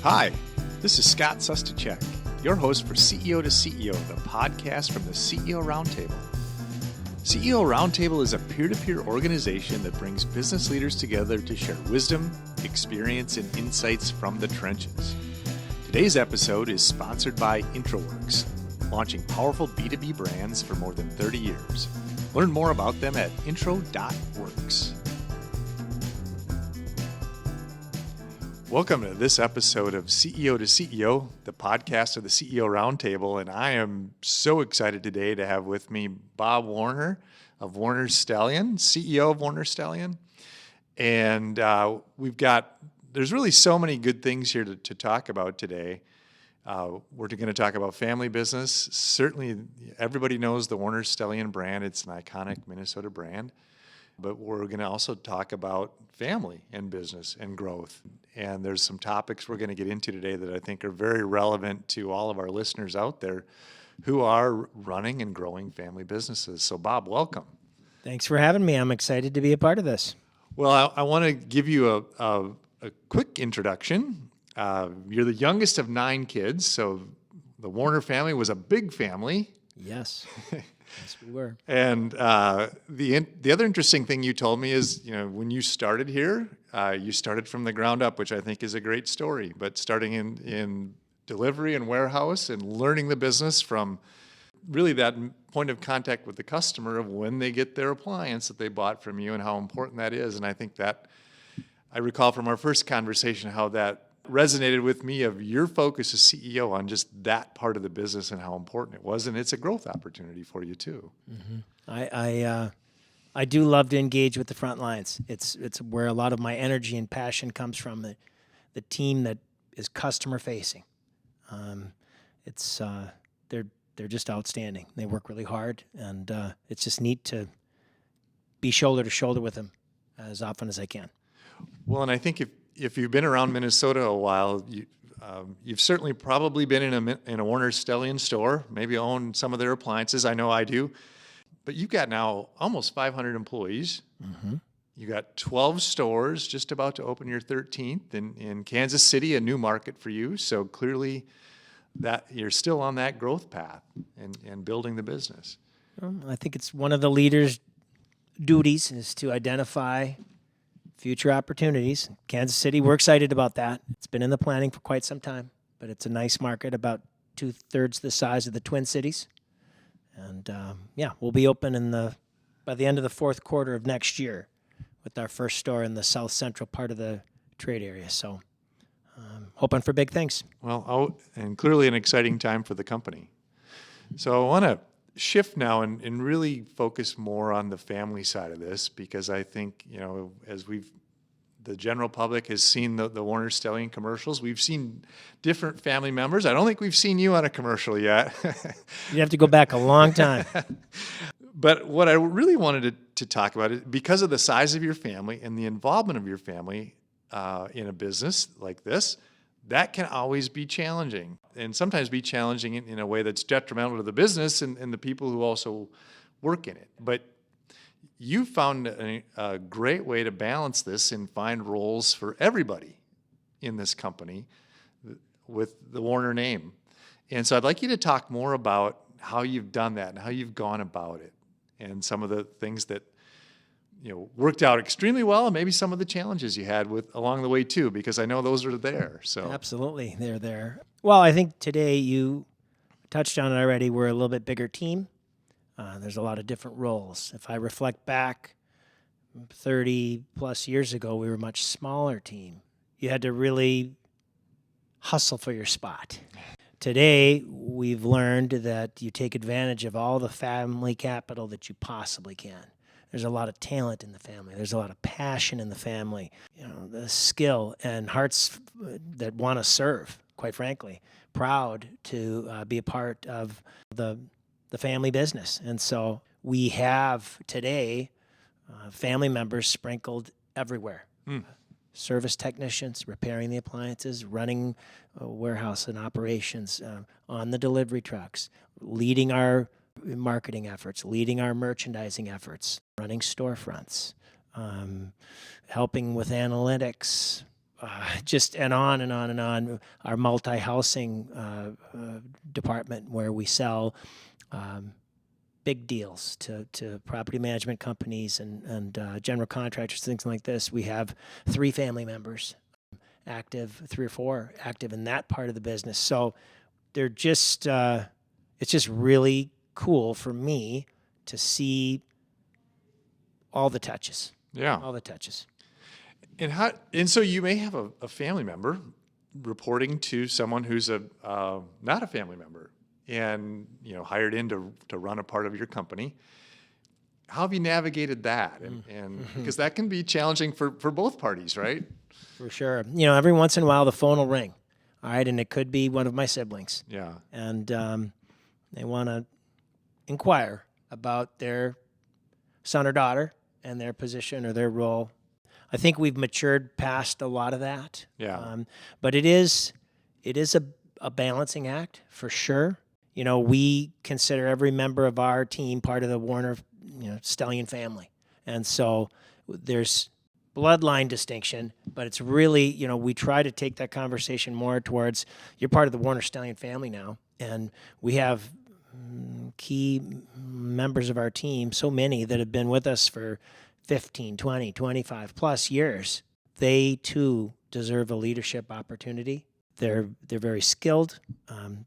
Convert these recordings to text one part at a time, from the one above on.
Hi, this is Scott Sustachek, your host for CEO to CEO, the podcast from the CEO Roundtable. CEO Roundtable is a peer-to-peer organization that brings business leaders together to share wisdom, experience, and insights from the trenches. Today's episode is sponsored by IntroWorks, launching powerful B2B brands for more than 30 years. Learn more about them at intro.works. Welcome to this episode of CEO to CEO, the podcast of the CEO Roundtable, and I am so excited today to have with me Bob Warner of Warners Stellian, CEO of Warners Stellian, and there's really so many good things here to talk about today. We're going to talk about family business. Certainly, everybody knows the Warners Stellian brand. It's an iconic Minnesota brand. But we're going to also talk about family and business and growth. And there's some topics we're going to get into today that I think are very relevant to all of our listeners out there who are running and growing family businesses. So, Bob, welcome. Thanks for having me. I'm excited to be a part of this. Well, I want to give you a quick introduction. You're the youngest of 9 kids, so the Warner family was a big family. Yes. Yes, we were. And the other interesting thing you told me is, when you started here, you started from the ground up, which I think is a great story. But starting in delivery and warehouse and learning the business from really that point of contact with the customer of when they get their appliance that they bought from you and how important that is. And I think that I recall from our first conversation how that resonated with me of your focus as CEO on just that part of the business and how important it was, and it's a growth opportunity for you too. Mm-hmm. I do love to engage with the front lines. It's where a lot of my energy and passion comes from. The team that is customer facing. They're just outstanding. They work really hard, and it's just neat to be shoulder to shoulder with them as often as I can. Well, and I think if you've been around Minnesota a while, you've certainly probably been in a Warners Stellian store, maybe own some of their appliances. I know I do. But you've got now almost 500 employees. Mm-hmm. You got 12 stores, just about to open your 13th in Kansas City, a new market for you. So clearly that you're still on that growth path and building the business. I think it's one of the leaders' duties is to identify future opportunities. Kansas City, we're excited about that. It's been in the planning for quite some time, but it's a nice market, about 2/3 the size of the Twin Cities. And we'll be open by the end of the fourth quarter of next year with our first store in the south central part of the trade area. So hoping for big things. Well, and clearly an exciting time for the company. So I want to shift now and really focus more on the family side of this, because I think, as the general public has seen the Warners Stellian commercials, we've seen different family members. I don't think we've seen you on a commercial yet. You'd have to go back a long time. But what I really wanted to talk about is because of the size of your family and the involvement of your family in a business like this, that can always be challenging, and sometimes be challenging in a way that's detrimental to the business and the people who also work in it. But you found a great way to balance this and find roles for everybody in this company with the Warner name. And so I'd like you to talk more about how you've done that and how you've gone about it and some of the things that worked out extremely well, and maybe some of the challenges you had along the way too, because I know those are there. So absolutely, they're there. Well, I think today you touched on it already. We're a little bit bigger team. There's a lot of different roles. If I reflect back 30 plus years ago, we were a much smaller team. You had to really hustle for your spot. Today, we've learned that you take advantage of all the family capital that you possibly can. There's a lot of talent in the family. There's a lot of passion in the family. The skill and hearts that want to serve, quite frankly. Proud to be a part of the family business. And so we have today family members sprinkled everywhere. Service technicians, repairing the appliances, running warehouse and operations, on the delivery trucks, leading our marketing efforts, leading our merchandising efforts, running storefronts, helping with analytics, just and on and on and on. Our multi-housing department where we sell big deals to property management companies and general contractors, things like this. We have 3 family members active, 3 or 4 active in that part of the business. So they're just, it's just really cool for me to see all the touches. Yeah. All the touches. And so you may have a family member reporting to someone who's not a family member and hired in to run a part of your company. How have you navigated that? And because that can be challenging for both parties, right? For sure. Every once in a while the phone will ring. All right, and it could be one of my siblings. Yeah. And they want to inquire about their son or daughter and their position or their role. I think we've matured past a lot of that. Yeah. But it is a balancing act for sure. We consider every member of our team part of the Warner, Stellian family, and so there's bloodline distinction. But it's really, we try to take that conversation more towards you're part of the Warner Stellian family now, and we have key members of our team, so many that have been with us for 15, 20, 25 plus years. They too deserve a leadership opportunity. They're very skilled,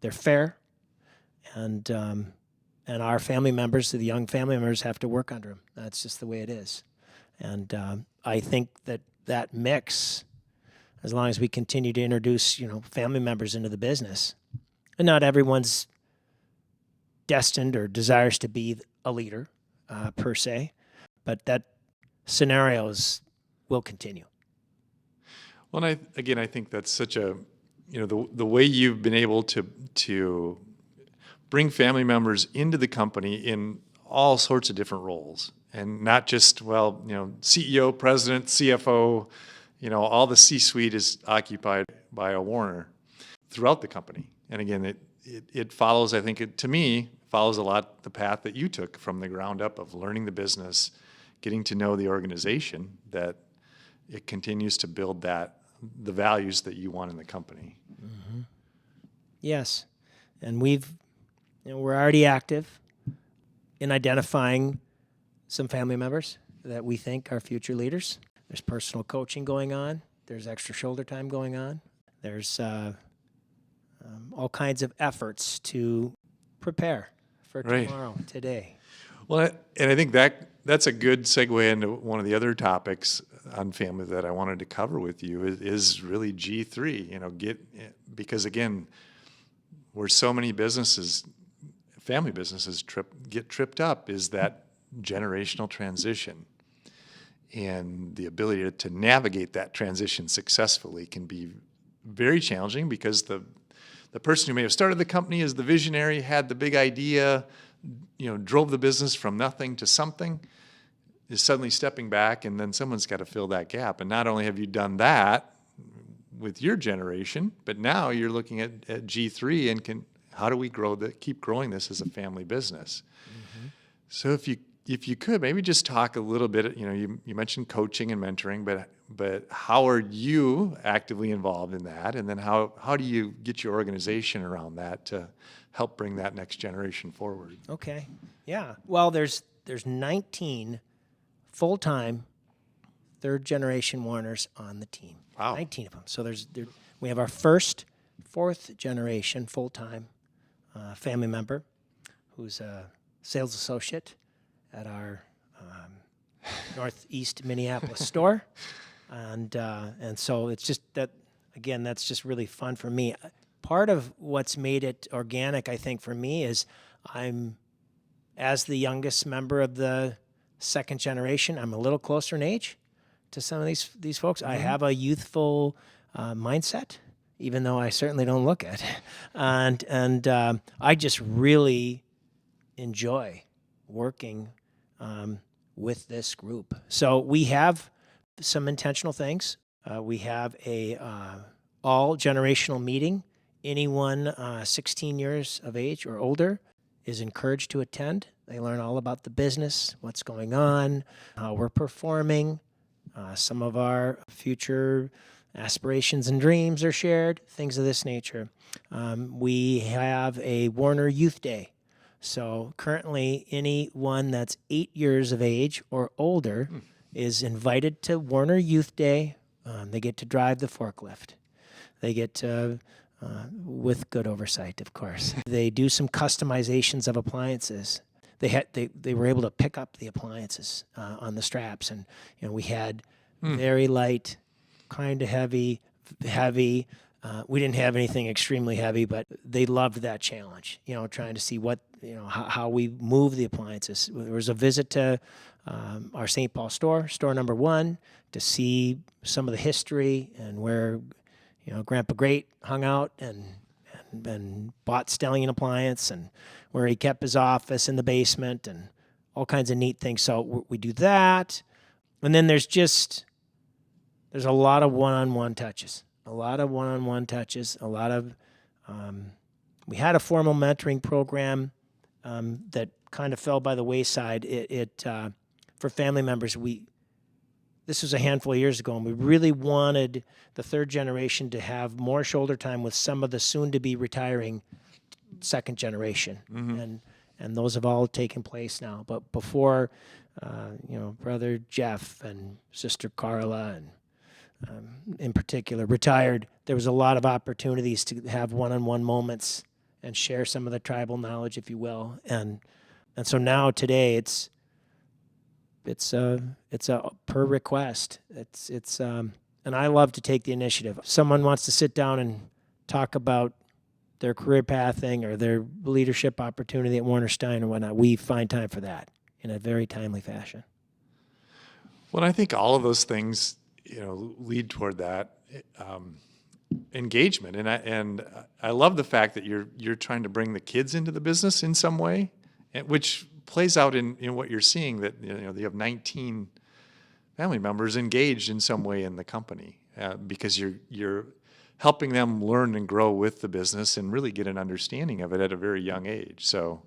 they're fair, and our family members, the young family members, have to work under them. That's just the way it is. And I think that mix, as long as we continue to introduce family members into the business, and not everyone's destined or desires to be a leader per se, but that scenarios will continue. Well, and I think that's such a, the way you've been able to bring family members into the company in all sorts of different roles, and not just, CEO, president, CFO, all the C-suite is occupied by a Warner throughout the company. And again, it follows, I think to me, follows a lot the path that you took from the ground up of learning the business, getting to know the organization, that it continues to build the values that you want in the company. Mm-hmm. Yes. And we're already active in identifying some family members that we think are future leaders. There's personal coaching going on. There's extra shoulder time going on. There's all kinds of efforts to prepare for tomorrow, today. Well, and I think that's a good segue into one of the other topics on family that I wanted to cover with you is really G3. Because again, where so many family businesses get tripped up is that generational transition, and the ability to navigate that transition successfully can be very challenging, because the person who may have started the company as the visionary, had the big idea, drove the business from nothing to something, is suddenly stepping back, and then someone's got to fill that gap. And not only have you done that with your generation, but now you're looking at G3 and how do we keep growing this as a family business? Mm-hmm. So if you could maybe just talk a little bit, you mentioned coaching and mentoring, but how are you actively involved in that? And then how do you get your organization around that to help bring that next generation forward? Okay. Yeah. Well, there's 19 full-time third-generation Warners on the team. Wow. 19 of them. So we have our first fourth-generation full-time family member who's a sales associate at our Northeast Minneapolis store. And so it's just that, again, that's just really fun for me. Part of what's made it organic, I think, for me is as the youngest member of the second generation, I'm a little closer in age to some of these folks. Mm-hmm. I have a youthful mindset, even though I certainly don't look it. And I just really enjoy working with this group. So we have some intentional things. We have a all generational meeting. Anyone 16 years of age or older is encouraged to attend. They learn all about the business, what's going on, how we're performing. Some of our future aspirations and dreams are shared, things of this nature. We have a Warner Youth Day. So currently, anyone that's 8 years of age or older is invited to Warner Youth Day. They get to drive the forklift. They get to, with good oversight, of course. They do some customizations of appliances. They were able to pick up the appliances on the straps, and we had very light, kind of heavy. We didn't have anything extremely heavy, but they loved that challenge. Trying to see how we move the appliances. There was a visit to our St. Paul store number 1, to see some of the history and where Grandpa Great hung out and bought Stellian Appliance, and where he kept his office in the basement, and all kinds of neat things. So we do that, and then there's a lot of one-on-one touches. We had a formal mentoring program that kind of fell by the wayside. For family members, this was a handful of years ago, and we really wanted the third generation to have more shoulder time with some of the soon-to-be retiring second generation, and those have all taken place now. But before, Brother Jeff and Sister Carla and in particular retired, there was a lot of opportunities to have one-on-one moments and share some of the tribal knowledge, if you will. And so now today it's a per request. And I love to take the initiative. If someone wants to sit down and talk about their career pathing or their leadership opportunity at Warners Stellian and whatnot, we find time for that in a very timely fashion. Well, I think all of those things, lead toward that engagement, and I love the fact that you're trying to bring the kids into the business in some way, which plays out in what you're seeing, that you have 19 family members engaged in some way in the company, because you're helping them learn and grow with the business and really get an understanding of it at a very young age. So,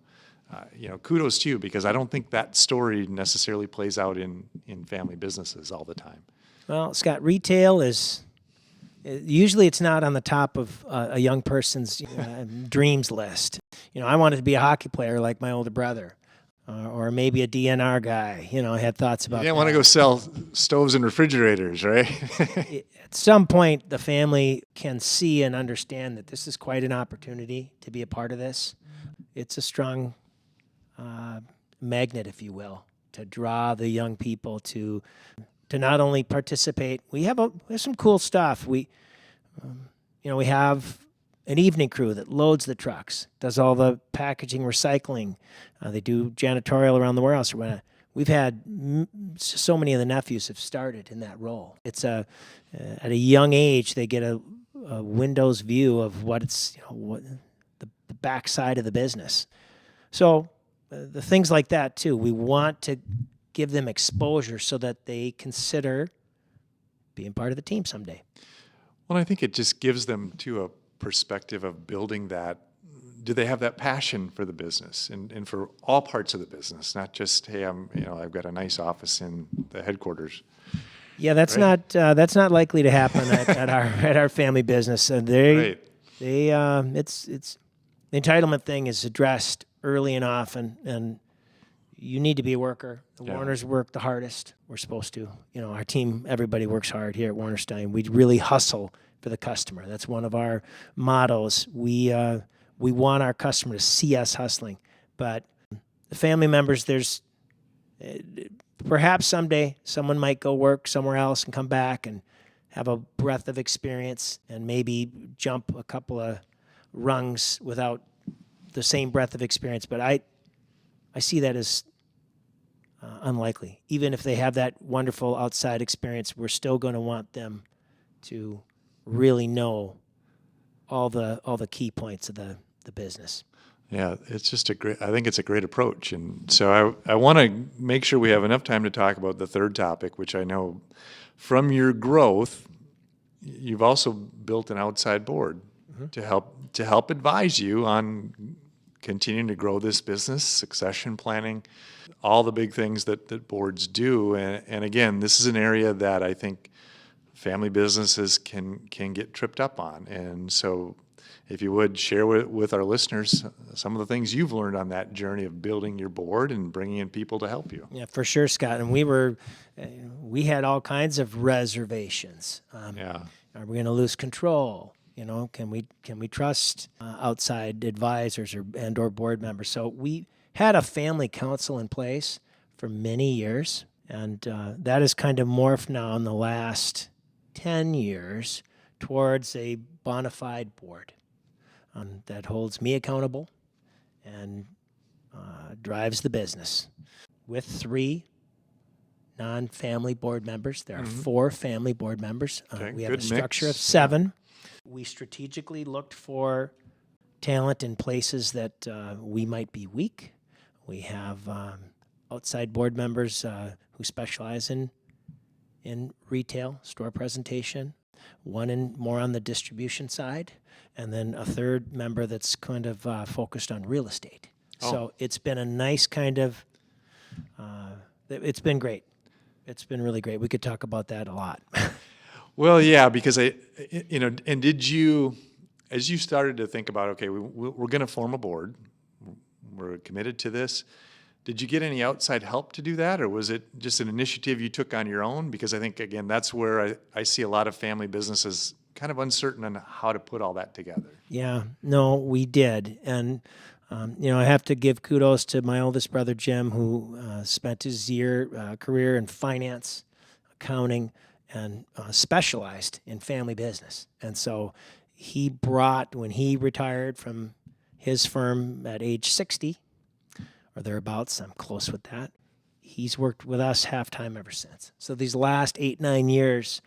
kudos to you, because I don't think that story necessarily plays out in family businesses all the time. Well, Scott, retail is usually it's not on the top of a young person's dreams list. I wanted to be a hockey player like my older brother, or maybe a DNR guy. I had thoughts about that. You didn't want to go sell stoves and refrigerators, right? At some point, the family can see and understand that this is quite an opportunity to be a part of this. It's a strong magnet, if you will, to draw the young people to not only participate. We have some cool stuff. We have an evening crew that loads the trucks, does all the packaging, recycling. They do janitorial around the warehouse. We've had so many of the nephews have started in that role. It's at a young age they get a Windows view of what it's the backside of the business. So the things like that too. We want to give them exposure so that they consider being part of the team someday. Well, I think it just gives them a perspective of building that. Do they have that passion for the business and for all parts of the business, not just, hey, I've got a nice office in the headquarters. Yeah, that's right? That's not likely to happen at our family business. The entitlement thing is addressed early and often, and you need to be a worker. The Warners work the hardest. We're supposed to. Our team, everybody works hard here at Warners Stellian. We really hustle for the customer. That's one of our mottos. We want our customer to see us hustling. But the family members, there's perhaps someday someone might go work somewhere else and come back and have a breadth of experience and maybe jump a couple of rungs without the same breadth of experience. But I see that as unlikely. Even if they have that wonderful outside experience, we're still going to want them to really know all the key points of the business. Yeah, it's just I think it's a great approach. And so I want to make sure we have enough time to talk about the third topic, which I know from your growth, you've also built an outside board to help advise you on continuing to grow this business, succession planning, all the big things that boards do. And again, this is an area that I think family businesses can get tripped up on. And so if you would share with our listeners some of the things you've learned on that journey of building your board and bringing in people to help you. Yeah, for sure, Scott. And we had all kinds of reservations. Yeah. Are we going to lose control? Can we trust outside advisors or board members? So we had a family council in place for many years, and that has kind of morphed now in the last 10 years towards a bona fide board that holds me accountable and drives the business with 3 non-family board members. There are 4 family board members. Okay, we have a good structure mix. of 7. We strategically looked for talent in places that we might be weak. We have outside board members who specialize in retail, store presentation, one more on the distribution side, and then a third member that's kind of focused on real estate. Oh. So it's been a nice kind of, it's been great. It's been really great. We could talk about that a lot. Well, yeah, because and did you, as you started to think about, okay, we're going to form a board, we're committed to this, did you get any outside help to do that, or was it just an initiative you took on your own? Because I think, again, that's where I see a lot of family businesses kind of uncertain on how to put all that together. Yeah, no, we did. And, I have to give kudos to my oldest brother, Jim, who spent his career in finance, accounting, and specialized in family business. And so he brought, when he retired from his firm at age 60, or thereabouts, I'm close with that, he's worked with us half-time ever since. So these last 8-9 years,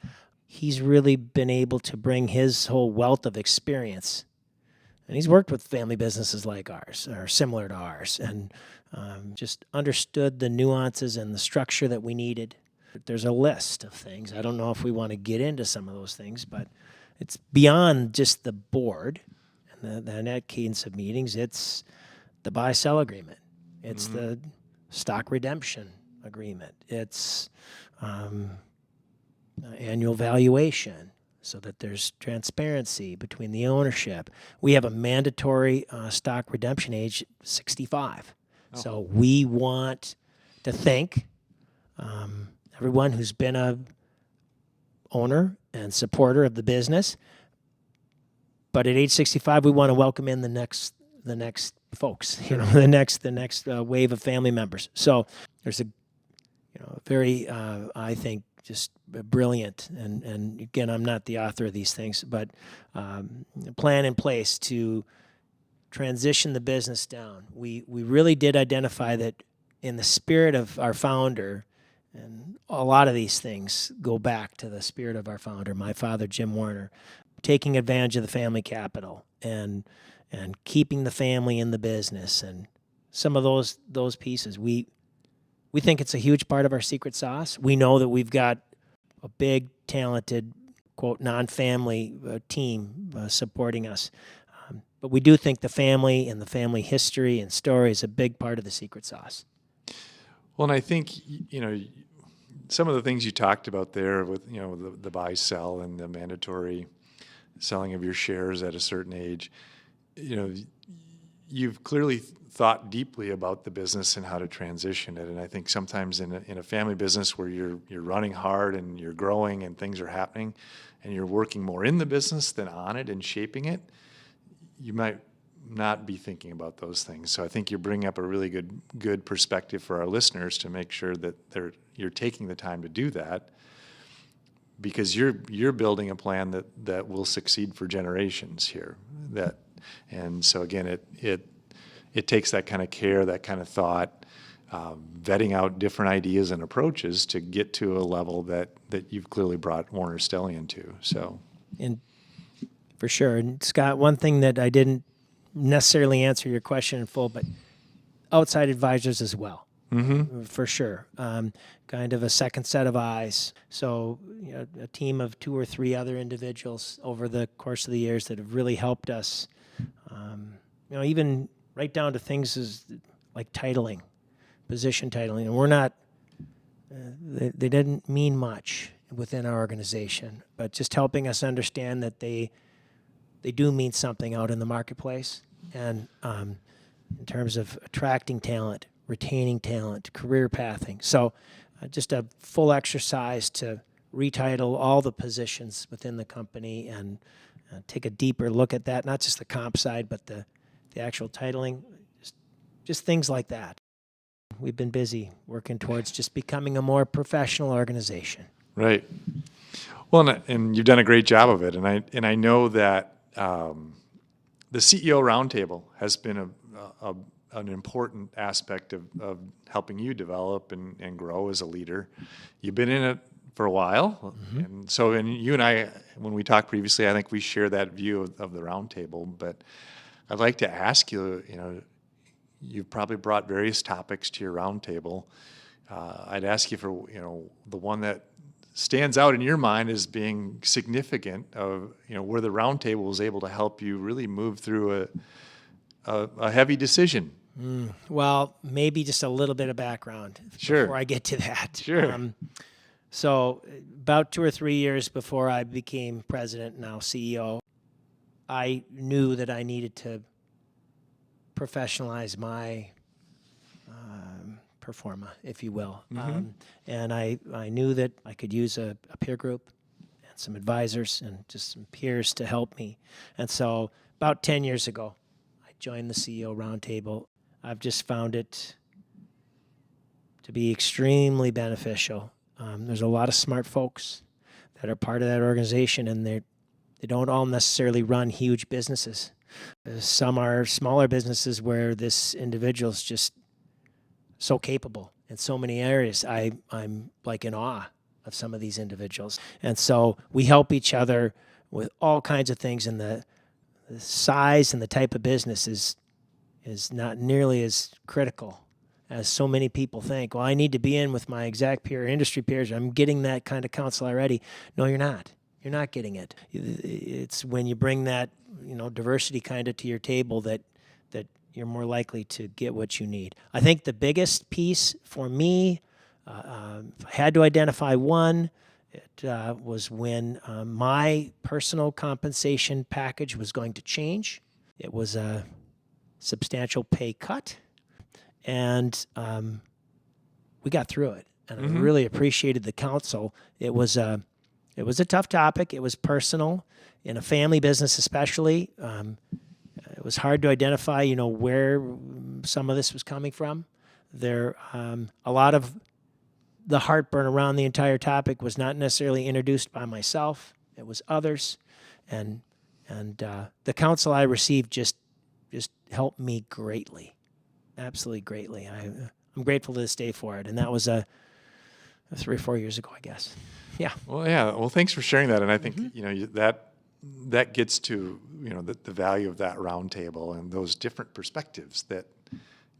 he's really been able to bring his whole wealth of experience. And he's worked with family businesses like ours, or similar to ours, and just understood the nuances and the structure that we needed. There's a list of things. I don't know if we want to get into some of those things, but it's beyond just the board and that cadence of meetings. It's the buy-sell agreement. It's the stock redemption agreement. It's annual valuation so that there's transparency between the ownership. We have a mandatory stock redemption age 65. Oh. So we want to thank everyone who's been a owner and supporter of the business. But at age 65, we want to welcome in the next folks, the next wave of family members. So there's a very I think just brilliant and again, I'm not the author of these things, but plan in place to transition the business down. We really did identify that in the spirit of our founder, and a lot of these things go back to the spirit of our founder, my father, Jim Warner, taking advantage of the family capital and keeping the family in the business and some of those pieces. We think it's a huge part of our secret sauce. We know that we've got a big, talented, quote, non-family team supporting us. But we do think the family and the family history and story is a big part of the secret sauce. Well, and I think, some of the things you talked about there with, the buy-sell and the mandatory selling of your shares at a certain age, you've clearly thought deeply about the business and how to transition it. And I think sometimes in a family business where you're running hard and you're growing and things are happening and you're working more in the business than on it and shaping it, you might not be thinking about those things. So I think you're bringing up a really good perspective for our listeners to make sure that you're taking the time to do that, because you're building a plan that will succeed for generations here. And so again, it takes that kind of care, that kind of thought, vetting out different ideas and approaches to get to a level that you've clearly brought Warners Stellian to. So, and for sure, and Scott, one thing that I didn't necessarily answer your question in full, but outside advisors as well, for sure. Kind of a second set of eyes. So a team of 2 or 3 other individuals over the course of the years that have really helped us. Even right down to things like titling, position titling. And we're not, they didn't mean much within our organization, but just helping us understand that they do mean something out in the marketplace. And in terms of attracting talent, retaining talent, career pathing. So just a full exercise to retitle all the positions within the company and take a deeper look at that, not just the comp side, but the actual titling, just things like that. We've been busy working towards just becoming a more professional organization. Right. Well, and you've done a great job of it. And I know that the CEO Roundtable has been an important aspect of helping you develop and grow as a leader. You've been in it for a while, and you and I, when we talked previously, I think we share that view of the Roundtable. But I'd like to ask you, you've probably brought various topics to your Roundtable. I'd ask you for the one that stands out in your mind as being significant of where the Roundtable was able to help you really move through a heavy decision. Well, maybe just a little bit of background before I get to that. Sure. So about 2 or 3 years before I became president, now CEO, I knew that I needed to professionalize my performa, if you will. And I knew that I could use a peer group and some advisors and just some peers to help me. And so about 10 years ago, I joined the CEO Roundtable. I've just found it to be extremely beneficial. There's a lot of smart folks that are part of that organization, and they don't all necessarily run huge businesses. Some are smaller businesses where this individual's just so capable in so many areas. I'm like in awe of some of these individuals. And so we help each other with all kinds of things, and the size and the type of business is not nearly as critical as so many people think. Well, I need to be in with my exact peer, industry peers. I'm getting that kind of counsel already. No, you're not. You're not getting it. It's when you bring that, diversity kind of to your table that you're more likely to get what you need. I think the biggest piece for me, if I had to identify one, it was when my personal compensation package was going to change. It was a substantial pay cut, and we got through it. And I really appreciated the counsel. It was a tough topic. It was personal, in a family business especially. It was hard to identify, where some of this was coming from. There, a lot of the heartburn around the entire topic was not necessarily introduced by myself. It was others, and the counsel I received just helped me greatly, absolutely greatly. I'm grateful to this day for it, and that was 3 or 4 years ago, I guess. Yeah. Well, yeah. Well, thanks for sharing that, and I think that gets to the value of that roundtable and those different perspectives that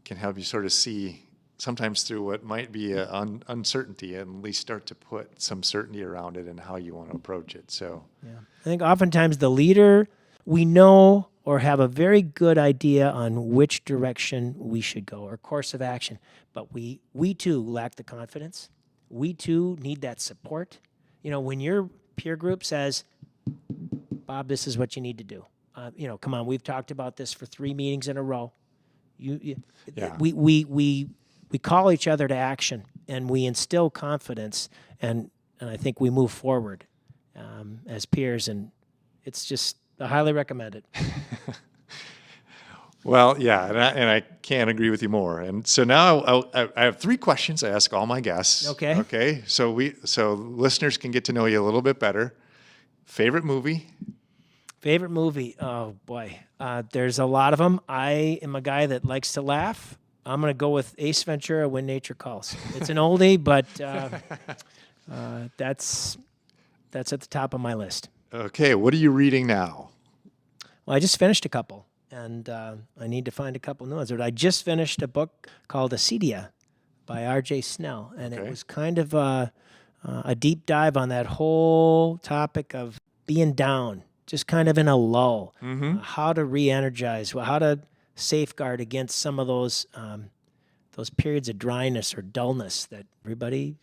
can help you sort of see sometimes through what might be uncertainty, and at least start to put some certainty around it and how you want to approach it. So yeah, I think oftentimes the leader, we know or have a very good idea on which direction we should go or course of action, but we too lack the confidence. We too need that support. When your peer group says, Bob, this is what you need to do. Come on, we've talked about this for 3 meetings in a row. Yeah. We call each other to action, and we instill confidence, and I think we move forward as peers, and I highly recommend it. Well, yeah, and I can't agree with you more. And so now I have 3 questions I ask all my guests. Okay. Okay. So listeners can get to know you a little bit better. Favorite movie? Favorite movie? Oh boy, there's a lot of them. I am a guy that likes to laugh. I'm going to go with Ace Ventura: When Nature Calls. It's an oldie, but that's at the top of my list. Okay. What are you reading now? Well, I just finished a couple, and I need to find a couple new ones. But I just finished a book called Acedia by R.J. Snell, and it was kind of a deep dive on that whole topic of being down, just kind of in a lull, how to re-energize, how to safeguard against some of those periods of dryness or dullness that everybody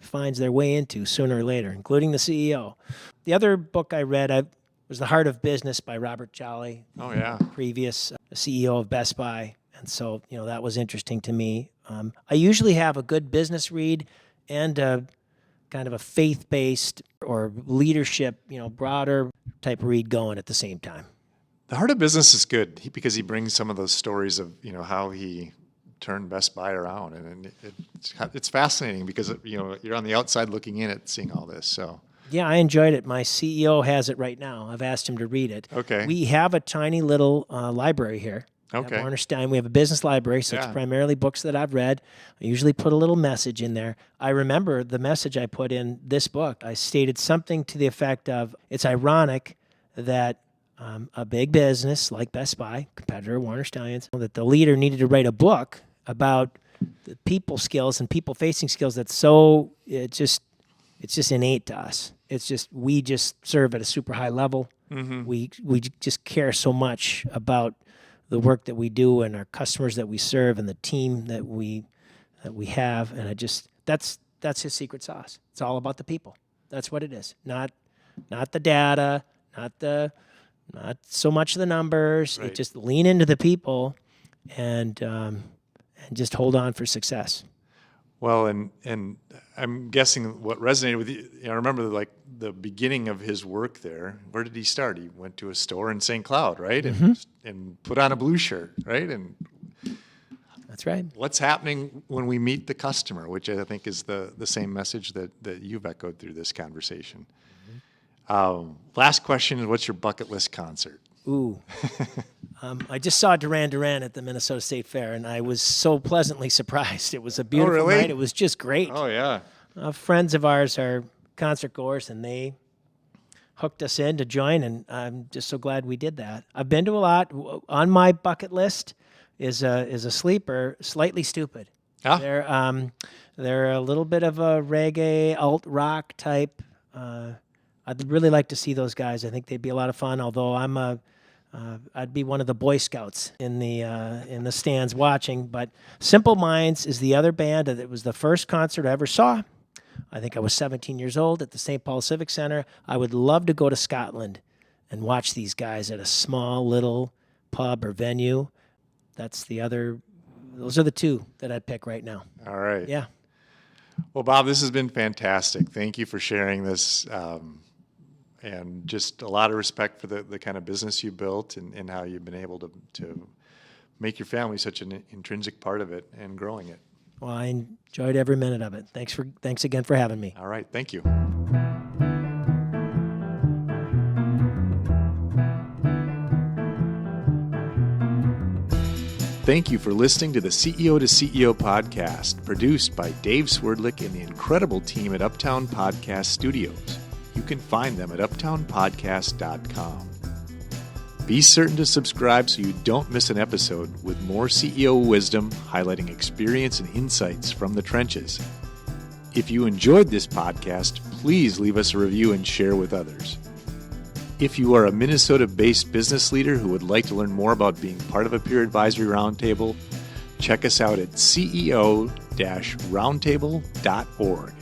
finds their way into sooner or later, including the CEO. The other book I read was The Heart of Business by Robert Jolly. Oh, yeah. Previous CEO of Best Buy. And so, that was interesting to me. I usually have a good business read and kind of a faith-based or leadership, broader type read going at the same time. The Heart of Business is good because he brings some of those stories of, how he turned Best Buy around. And it's fascinating because, you're on the outside looking in at seeing all this. So yeah, I enjoyed it. My CEO has it right now. I've asked him to read it. Okay. We have a tiny little library here. Okay. At Warners Stellian. We have a business library, so it's primarily books that I've read. I usually put a little message in there. I remember the message I put in this book. I stated something to the effect of, it's ironic that a big business like Best Buy, competitor Warners Stellian, that the leader needed to write a book about the people skills and people-facing skills that's it's just innate to us. It's just, we just serve at a super high level. Mm-hmm. We just care so much about the work that we do and our customers that we serve and the team that we have. And that's his secret sauce. It's all about the people. That's what it is. Not the data, not so much the numbers. Right. It just lean into the people and just hold on for success. Well, and I'm guessing what resonated with you, I remember the beginning of his work there. Where did he start? He went to a store in St. Cloud, right? Mm-hmm. And put on a blue shirt, right? And that's right. What's happening when we meet the customer, which I think is the same message that you've echoed through this conversation. Mm-hmm. Last question is, what's your bucket list concert? Ooh. I just saw Duran Duran at the Minnesota State Fair, and I was so pleasantly surprised. It was a beautiful night. It was just great. Oh, yeah. Friends of ours are concert goers, and they hooked us in to join, and I'm just so glad we did that. I've been to a lot. On my bucket list is a sleeper, Slightly Stupid. Ah. They're a little bit of a reggae, alt-rock type. I'd really like to see those guys. I think they'd be a lot of fun, although I'd be one of the Boy Scouts in the stands watching. But Simple Minds is the other band. It was the first concert I ever saw. I think I was 17 years old at the St. Paul Civic Center. I would love to go to Scotland and watch these guys at a small little pub or venue. Those are the two that I'd pick right now. All right. Yeah. Well, Bob, this has been fantastic. Thank you for sharing this. And just a lot of respect for the kind of business you built and how you've been able to make your family such an intrinsic part of it and growing it. Well, I enjoyed every minute of it. Thanks again for having me. All right. Thank you. Thank you for listening to the CEO to CEO podcast, produced by Dave Swerdlick and the incredible team at Uptown Podcast Studios. You can find them at uptownpodcast.com. Be certain to subscribe so you don't miss an episode with more CEO wisdom highlighting experience and insights from the trenches. If you enjoyed this podcast, please leave us a review and share with others. If you are a Minnesota-based business leader who would like to learn more about being part of a peer advisory roundtable, check us out at ceo-roundtable.org.